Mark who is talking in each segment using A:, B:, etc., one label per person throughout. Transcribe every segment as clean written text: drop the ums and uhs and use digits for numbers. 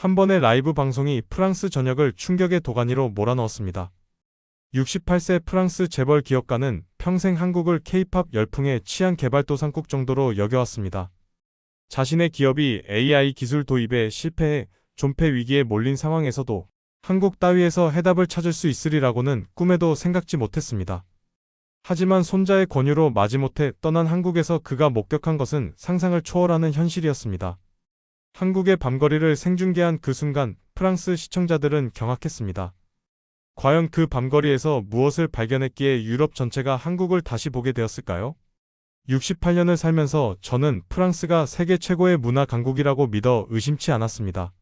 A: 한 번의 라이브 방송이 프랑스 전역을 충격의 도가니로 몰아넣었습니다. 68세 프랑스 재벌 기업가는 평생 한국을 K-팝 열풍의 취한 개발도상국 정도로 여겨왔습니다. 자신의 기업이 AI 기술 도입에 실패해 존폐 위기에 몰린 상황에서도 한국 따위에서 해답을 찾을 수 있으리라고는 꿈에도 생각지 못했습니다. 하지만 손자의 권유로 마지못해 떠난 한국에서 그가 목격한 것은 상상을 초월하는 현실이었습니다. 한국의 밤거리를 생중계한 그 순간 프랑스 시청자들은 경악했습니다. 과연 그 밤거리에서 무엇을 발견했기에 유럽 전체가 한국을 다시 보게 되었을까요? 68년을 살면서 저는 프랑스가 세계 최고의 문화 강국이라고 믿어 의심치 않았습니다.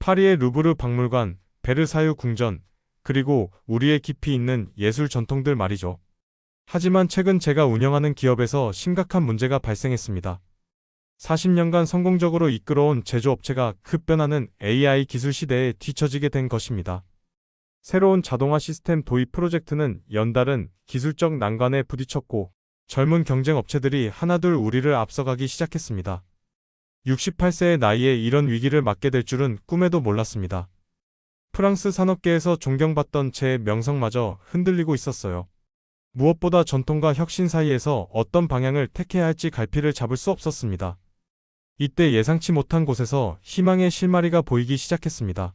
A: 파리의 루브르 박물관, 베르사유 궁전, 그리고 우리의 깊이 있는 예술 전통들 말이죠. 하지만 최근 제가 운영하는 기업에서 심각한 문제가 발생했습니다. 40년간 성공적으로 이끌어온 제조업체가 급변하는 AI 기술 시대에 뒤처지게 된 것입니다. 새로운 자동화 시스템 도입 프로젝트는 연달은 기술적 난관에 부딪혔고 젊은 경쟁 업체들이 하나둘 우리를 앞서가기 시작했습니다. 68세의 나이에 이런 위기를 맞게 될 줄은 꿈에도 몰랐습니다. 프랑스 산업계에서 존경받던 제 명성마저 흔들리고 있었어요. 무엇보다 전통과 혁신 사이에서 어떤 방향을 택해야 할지 갈피를 잡을 수 없었습니다. 이때 예상치 못한 곳에서 희망의 실마리가 보이기 시작했습니다.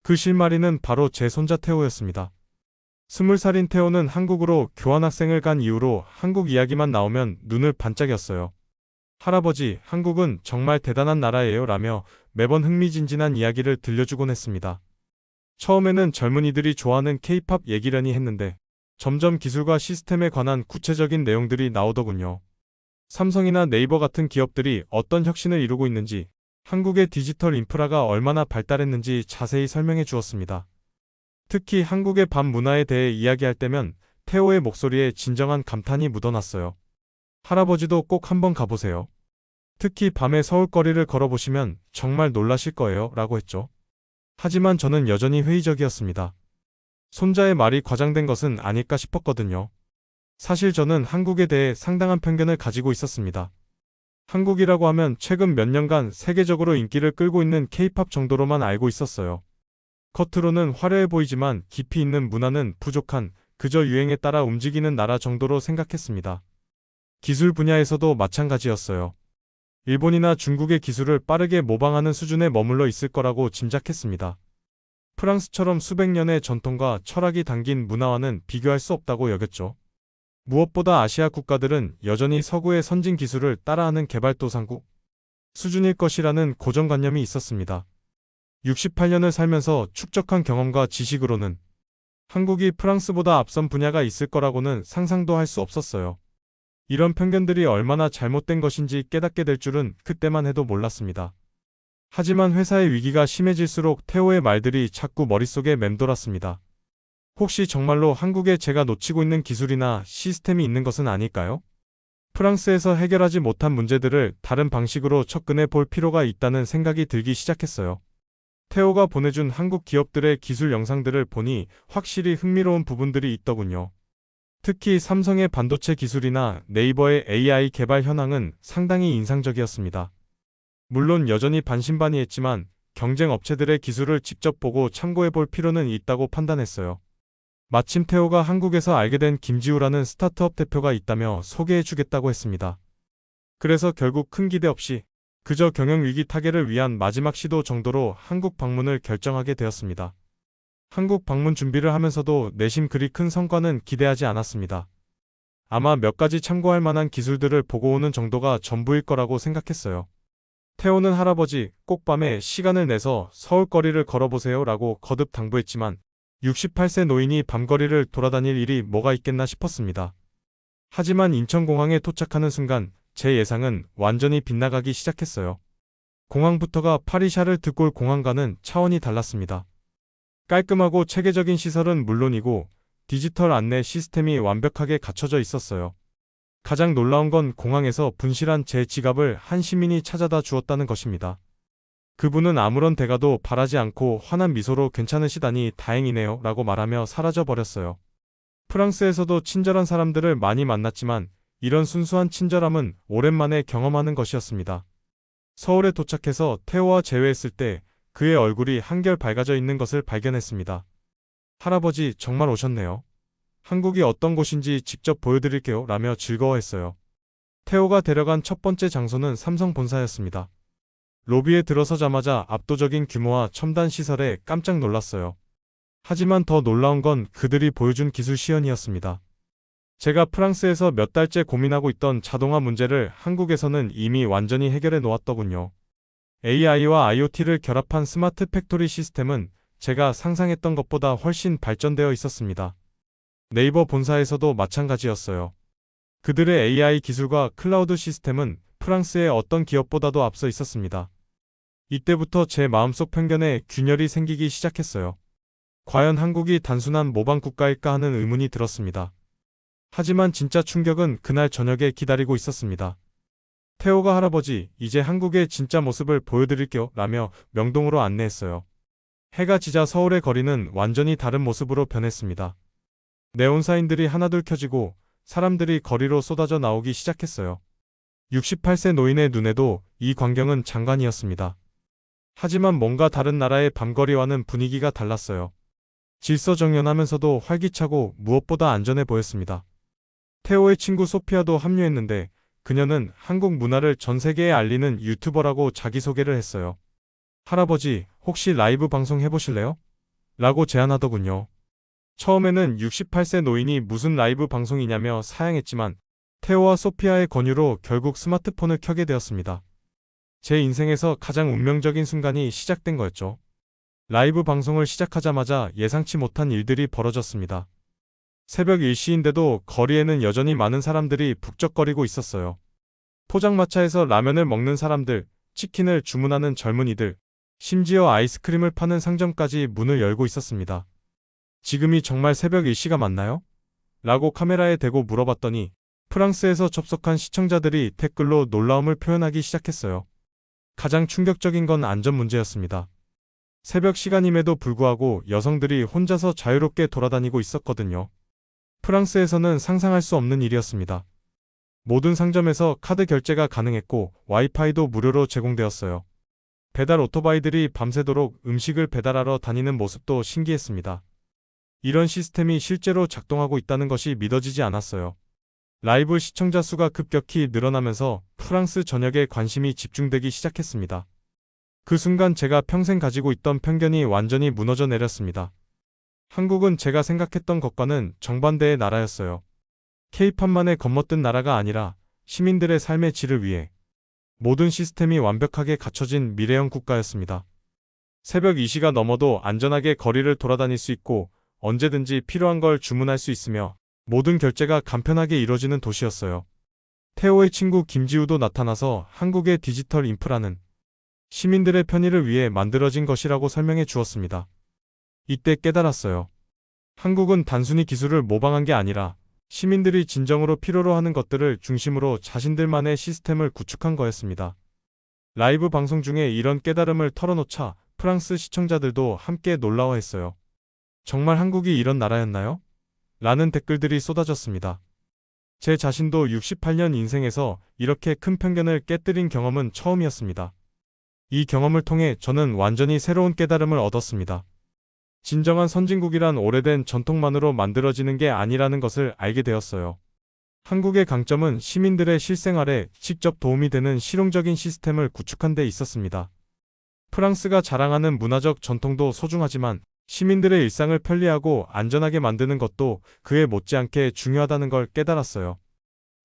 A: 그 실마리는 바로 제 손자 태호였습니다. 20살인 태호는 한국으로 교환학생을 간 이후로 한국 이야기만 나오면 눈을 반짝였어요. 할아버지, 한국은 정말 대단한 나라예요 라며 매번 흥미진진한 이야기를 들려주곤 했습니다. 처음에는 젊은이들이 좋아하는 K-팝 얘기려니 했는데 점점 기술과 시스템에 관한 구체적인 내용들이 나오더군요. 삼성이나 네이버 같은 기업들이 어떤 혁신을 이루고 있는지, 한국의 디지털 인프라가 얼마나 발달했는지 자세히 설명해 주었습니다. 특히 한국의 밤 문화에 대해 이야기할 때면 태호의 목소리에 진정한 감탄이 묻어났어요. 할아버지도 꼭 한번 가보세요. 특히 밤에 서울거리를 걸어보시면 정말 놀라실 거예요 라고 했죠. 하지만 저는 여전히 회의적이었습니다. 손자의 말이 과장된 것은 아닐까 싶었거든요. 사실 저는 한국에 대해 상당한 편견을 가지고 있었습니다. 한국이라고 하면 최근 몇 년간 세계적으로 인기를 끌고 있는 K-팝 정도로만 알고 있었어요. 겉으로는 화려해 보이지만 깊이 있는 문화는 부족한, 그저 유행에 따라 움직이는 나라 정도로 생각했습니다. 기술 분야에서도 마찬가지였어요. 일본이나 중국의 기술을 빠르게 모방하는 수준에 머물러 있을 거라고 짐작했습니다. 프랑스처럼 수백 년의 전통과 철학이 담긴 문화와는 비교할 수 없다고 여겼죠. 무엇보다 아시아 국가들은 여전히 서구의 선진 기술을 따라하는 개발도상국 수준일 것이라는 고정관념이 있었습니다. 68년을 살면서 축적한 경험과 지식으로는 한국이 프랑스보다 앞선 분야가 있을 거라고는 상상도 할 수 없었어요. 이런 편견들이 얼마나 잘못된 것인지 깨닫게 될 줄은 그때만 해도 몰랐습니다. 하지만 회사의 위기가 심해질수록 태호의 말들이 자꾸 머릿속에 맴돌았습니다. 혹시 정말로 한국에 제가 놓치고 있는 기술이나 시스템이 있는 것은 아닐까요? 프랑스에서 해결하지 못한 문제들을 다른 방식으로 접근해 볼 필요가 있다는 생각이 들기 시작했어요. 태호가 보내준 한국 기업들의 기술 영상들을 보니 확실히 흥미로운 부분들이 있더군요. 특히 삼성의 반도체 기술이나 네이버의 AI 개발 현황은 상당히 인상적이었습니다. 물론 여전히 반신반의했지만 경쟁 업체들의 기술을 직접 보고 참고해 볼 필요는 있다고 판단했어요. 마침 태호가 한국에서 알게 된 김지우라는 스타트업 대표가 있다며 소개해 주겠다고 했습니다. 그래서 결국 큰 기대 없이 그저 경영위기 타개를 위한 마지막 시도 정도로 한국 방문을 결정하게 되었습니다. 한국 방문 준비를 하면서도 내심 그리 큰 성과는 기대하지 않았습니다. 아마 몇 가지 참고할 만한 기술들을 보고 오는 정도가 전부일 거라고 생각했어요. 태호는 할아버지, 꼭 밤에 시간을 내서 서울거리를 걸어보세요 라고 거듭 당부했지만 68세 노인이 밤거리를 돌아다닐 일이 뭐가 있겠나 싶었습니다. 하지만 인천공항에 도착하는 순간 제 예상은 완전히 빗나가기 시작했어요. 공항부터가 파리샤를 드골 공항과는 차원이 달랐습니다. 깔끔하고 체계적인 시설은 물론이고 디지털 안내 시스템이 완벽하게 갖춰져 있었어요. 가장 놀라운 건 공항에서 분실한 제 지갑을 한 시민이 찾아다 주었다는 것입니다. 그분은 아무런 대가도 바라지 않고 환한 미소로 괜찮으시다니 다행이네요 라고 말하며 사라져버렸어요. 프랑스에서도 친절한 사람들을 많이 만났지만 이런 순수한 친절함은 오랜만에 경험하는 것이었습니다. 서울에 도착해서 태호와 재회했을 때 그의 얼굴이 한결 밝아져 있는 것을 발견했습니다. 할아버지, 정말 오셨네요. 한국이 어떤 곳인지 직접 보여드릴게요. 라며 즐거워했어요. 태호가 데려간 첫 번째 장소는 삼성 본사였습니다. 로비에 들어서자마자 압도적인 규모와 첨단 시설에 깜짝 놀랐어요. 하지만 더 놀라운 건 그들이 보여준 기술 시연이었습니다. 제가 프랑스에서 몇 달째 고민하고 있던 자동화 문제를 한국에서는 이미 완전히 해결해 놓았더군요. AI와 IoT를 결합한 스마트 팩토리 시스템은 제가 상상했던 것보다 훨씬 발전되어 있었습니다. 네이버 본사에서도 마찬가지였어요. 그들의 AI 기술과 클라우드 시스템은 프랑스의 어떤 기업보다도 앞서 있었습니다. 이때부터 제 마음속 편견에 균열이 생기기 시작했어요. 과연 한국이 단순한 모방 국가일까 하는 의문이 들었습니다. 하지만 진짜 충격은 그날 저녁에 기다리고 있었습니다. 태호가 할아버지, 이제 한국의 진짜 모습을 보여드릴게요. 라며 명동으로 안내했어요. 해가 지자 서울의 거리는 완전히 다른 모습으로 변했습니다. 네온사인들이 하나둘 켜지고 사람들이 거리로 쏟아져 나오기 시작했어요. 68세 노인의 눈에도 이 광경은 장관이었습니다. 하지만 뭔가 다른 나라의 밤거리와는 분위기가 달랐어요. 질서정연하면서도 활기차고 무엇보다 안전해 보였습니다. 태호의 친구 소피아도 합류했는데 그녀는 한국 문화를 전 세계에 알리는 유튜버라고 자기소개를 했어요. 할아버지, 혹시 라이브 방송 해보실래요? 라고 제안하더군요. 처음에는 68세 노인이 무슨 라이브 방송이냐며 사양했지만 태호와 소피아의 권유로 결국 스마트폰을 켜게 되었습니다. 제 인생에서 가장 운명적인 순간이 시작된 거였죠. 라이브 방송을 시작하자마자 예상치 못한 일들이 벌어졌습니다. 새벽 1시인데도 거리에는 여전히 많은 사람들이 북적거리고 있었어요. 포장마차에서 라면을 먹는 사람들, 치킨을 주문하는 젊은이들, 심지어 아이스크림을 파는 상점까지 문을 열고 있었습니다. 지금이 정말 새벽 1시가 맞나요? 라고 카메라에 대고 물어봤더니 프랑스에서 접속한 시청자들이 댓글로 놀라움을 표현하기 시작했어요. 가장 충격적인 건 안전 문제였습니다. 새벽 시간임에도 불구하고 여성들이 혼자서 자유롭게 돌아다니고 있었거든요. 프랑스에서는 상상할 수 없는 일이었습니다. 모든 상점에서 카드 결제가 가능했고 와이파이도 무료로 제공되었어요. 배달 오토바이들이 밤새도록 음식을 배달하러 다니는 모습도 신기했습니다. 이런 시스템이 실제로 작동하고 있다는 것이 믿어지지 않았어요. 라이브 시청자 수가 급격히 늘어나면서 프랑스 전역에 관심이 집중되기 시작했습니다. 그 순간 제가 평생 가지고 있던 편견이 완전히 무너져 내렸습니다. 한국은 제가 생각했던 것과는 정반대의 나라였어요. K-팝만에 겁먹던 나라가 아니라 시민들의 삶의 질을 위해 모든 시스템이 완벽하게 갖춰진 미래형 국가였습니다. 새벽 2시가 넘어도 안전하게 거리를 돌아다닐 수 있고 언제든지 필요한 걸 주문할 수 있으며 모든 결제가 간편하게 이루어지는 도시였어요. 태호의 친구 김지우도 나타나서 한국의 디지털 인프라는 시민들의 편의를 위해 만들어진 것이라고 설명해 주었습니다. 이때 깨달았어요. 한국은 단순히 기술을 모방한 게 아니라 시민들이 진정으로 필요로 하는 것들을 중심으로 자신들만의 시스템을 구축한 거였습니다. 라이브 방송 중에 이런 깨달음을 털어놓자 프랑스 시청자들도 함께 놀라워했어요. 정말 한국이 이런 나라였나요? 라는 댓글들이 쏟아졌습니다. 제 자신도 68년 인생에서 이렇게 큰 편견을 깨뜨린 경험은 처음이었습니다. 이 경험을 통해 저는 완전히 새로운 깨달음을 얻었습니다. 진정한 선진국이란 오래된 전통만으로 만들어지는 게 아니라는 것을 알게 되었어요. 한국의 강점은 시민들의 실생활에 직접 도움이 되는 실용적인 시스템을 구축한 데 있었습니다. 프랑스가 자랑하는 문화적 전통도 소중하지만 시민들의 일상을 편리하고 안전하게 만드는 것도 그에 못지않게 중요하다는 걸 깨달았어요.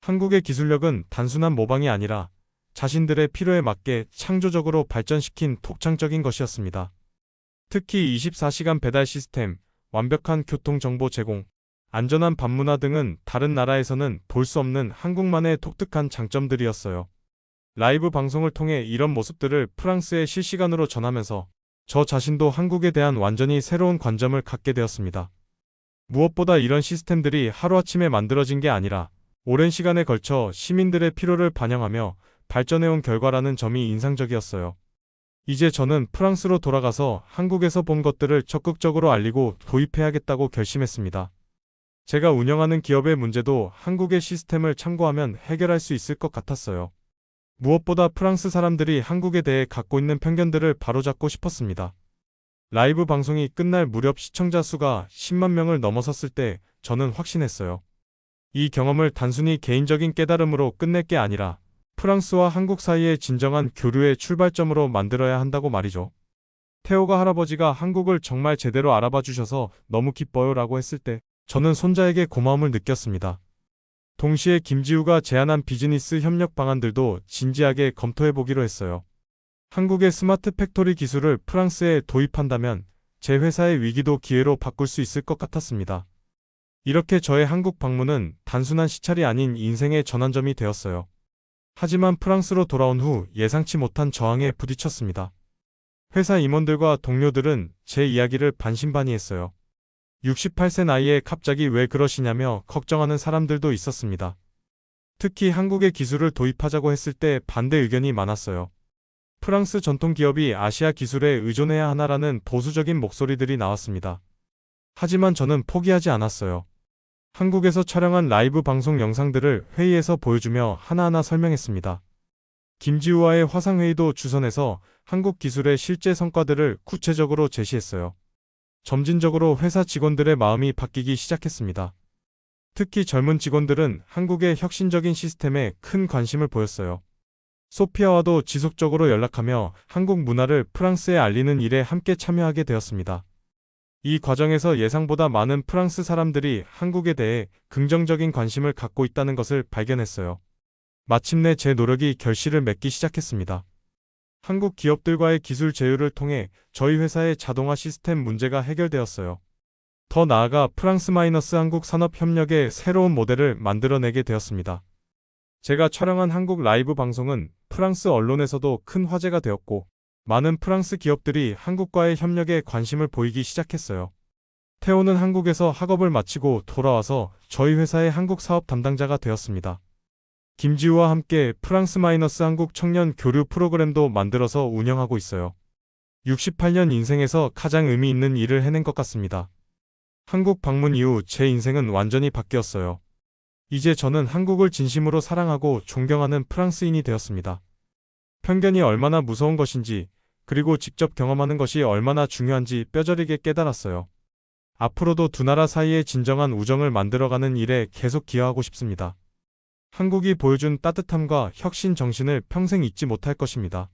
A: 한국의 기술력은 단순한 모방이 아니라 자신들의 필요에 맞게 창조적으로 발전시킨 독창적인 것이었습니다. 특히 24시간 배달 시스템, 완벽한 교통정보 제공, 안전한 밤문화 등은 다른 나라에서는 볼 수 없는 한국만의 독특한 장점들이었어요. 라이브 방송을 통해 이런 모습들을 프랑스에 실시간으로 전하면서 저 자신도 한국에 대한 완전히 새로운 관점을 갖게 되었습니다. 무엇보다 이런 시스템들이 하루아침에 만들어진 게 아니라 오랜 시간에 걸쳐 시민들의 필요를 반영하며 발전해온 결과라는 점이 인상적이었어요. 이제 저는 프랑스로 돌아가서 한국에서 본 것들을 적극적으로 알리고 도입해야겠다고 결심했습니다. 제가 운영하는 기업의 문제도 한국의 시스템을 참고하면 해결할 수 있을 것 같았어요. 무엇보다 프랑스 사람들이 한국에 대해 갖고 있는 편견들을 바로잡고 싶었습니다. 라이브 방송이 끝날 무렵 시청자 수가 10만 명을 넘어섰을 때 저는 확신했어요. 이 경험을 단순히 개인적인 깨달음으로 끝낼 게 아니라 프랑스와 한국 사이의 진정한 교류의 출발점으로 만들어야 한다고 말이죠. 태호가 할아버지가 한국을 정말 제대로 알아봐 주셔서 너무 기뻐요 라고 했을 때 저는 손자에게 고마움을 느꼈습니다. 동시에 김지우가 제안한 비즈니스 협력 방안들도 진지하게 검토해 보기로 했어요. 한국의 스마트 팩토리 기술을 프랑스에 도입한다면 제 회사의 위기도 기회로 바꿀 수 있을 것 같았습니다. 이렇게 저의 한국 방문은 단순한 시찰이 아닌 인생의 전환점이 되었어요. 하지만 프랑스로 돌아온 후 예상치 못한 저항에 부딪혔습니다. 회사 임원들과 동료들은 제 이야기를 반신반의했어요. 68세 나이에 갑자기 왜 그러시냐며 걱정하는 사람들도 있었습니다. 특히 한국의 기술을 도입하자고 했을 때 반대 의견이 많았어요. 프랑스 전통 기업이 아시아 기술에 의존해야 하나라는 보수적인 목소리들이 나왔습니다. 하지만 저는 포기하지 않았어요. 한국에서 촬영한 라이브 방송 영상들을 회의에서 보여주며 하나하나 설명했습니다. 김지우와의 화상회의도 주선해서 한국 기술의 실제 성과들을 구체적으로 제시했어요. 점진적으로 회사 직원들의 마음이 바뀌기 시작했습니다. 특히 젊은 직원들은 한국의 혁신적인 시스템에 큰 관심을 보였어요. 소피아와도 지속적으로 연락하며 한국 문화를 프랑스에 알리는 일에 함께 참여하게 되었습니다. 이 과정에서 예상보다 많은 프랑스 사람들이 한국에 대해 긍정적인 관심을 갖고 있다는 것을 발견했어요. 마침내 제 노력이 결실을 맺기 시작했습니다. 한국 기업들과의 기술 제휴를 통해 저희 회사의 자동화 시스템 문제가 해결되었어요. 더 나아가 프랑스-한국 산업 협력의 새로운 모델을 만들어내게 되었습니다. 제가 촬영한 한국 라이브 방송은 프랑스 언론에서도 큰 화제가 되었고, 많은 프랑스 기업들이 한국과의 협력에 관심을 보이기 시작했어요. 태호는 한국에서 학업을 마치고 돌아와서 저희 회사의 한국 사업 담당자가 되었습니다. 김지우와 함께 프랑스-한국 청년 교류 프로그램도 만들어서 운영하고 있어요. 68년 인생에서 가장 의미 있는 일을 해낸 것 같습니다. 한국 방문 이후 제 인생은 완전히 바뀌었어요. 이제 저는 한국을 진심으로 사랑하고 존경하는 프랑스인이 되었습니다. 편견이 얼마나 무서운 것인지, 그리고 직접 경험하는 것이 얼마나 중요한지 뼈저리게 깨달았어요. 앞으로도 두 나라 사이의 진정한 우정을 만들어가는 일에 계속 기여하고 싶습니다. 한국이 보여준 따뜻함과 혁신 정신을 평생 잊지 못할 것입니다.